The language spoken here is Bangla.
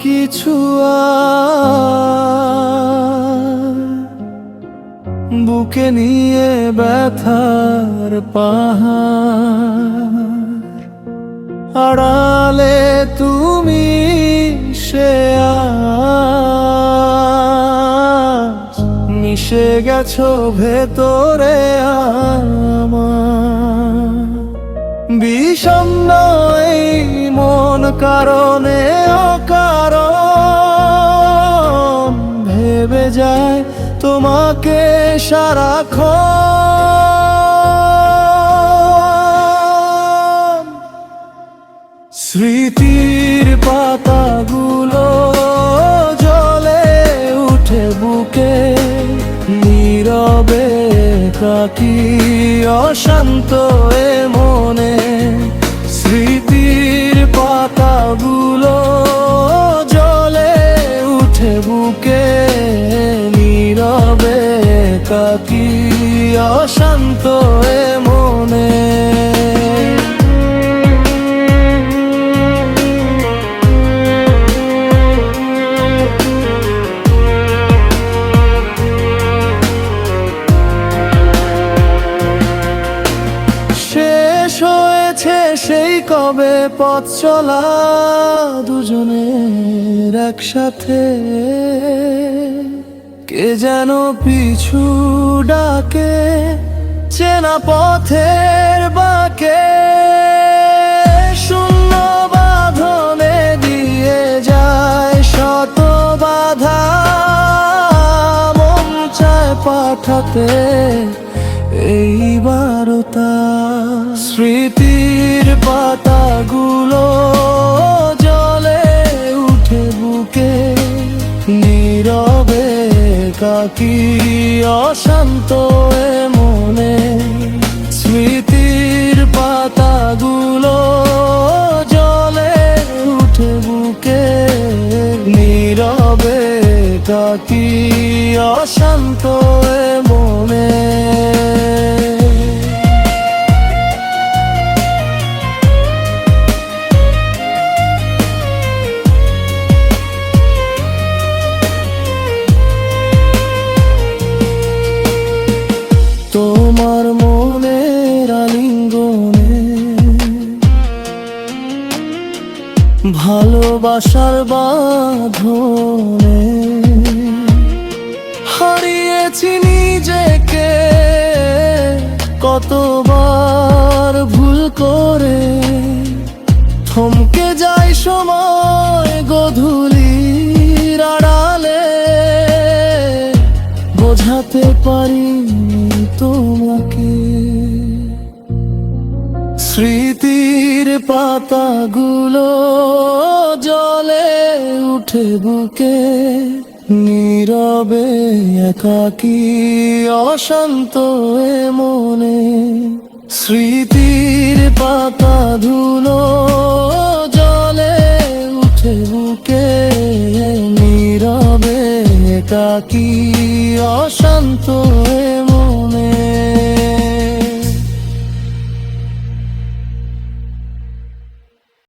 কিছু আর বুকে নিয়ে ব্যথার পাহাড়, আড়ালে তুমি সে আজ মিশে গেছো ভেতরে আমার। বিষণ্ণ এই মন কারণে অকারণ ভেবে যায় তোমাকে সারাক্ষণ। স্মৃতির পাতাগুলো জলে উঠে বুকে, নীরবে একাকী অশান্ত এ মনে। স্মৃতির পাতাগুলো জলে উঠে বুকে, নীরবে একাকী অশান্ত এ মনে। শেষ হয়েছে সেই কবে পথ চলা দুজনের একসাথে, কে যেন পিছু ডাকে চেনা পথের বাঁকে। শূন্য বাঁধনে দিয়ে যায় শত বাধা, মন চায় পাঠাতে এই বারতা। স্মৃতির পাতাগুলো জলে উঠে বুকে, নীরবে একাকী অশান্ত এ মনে। স্মৃতির পাতাগুলো জলে উঠে বুকে, নীরবে একাকী অশান্ত এ মনে। তোমার মনের আলিঙ্গনে ভালোবাসার বাঁধনে হারিয়েছি নিজেকে কতবার ভুল করে। থমকে যায় সময় গোধূলির আড়ালে, বোঝাতে পারি তোমাকে। স্মৃতির পাতাগুলো জলে উঠে বুকে, নীরবে একাকী অশান্ত এ মনে। স্মৃতির পাতাগুলো জলে উঠে বুকে, নীরবে একাকী অশান্ত এ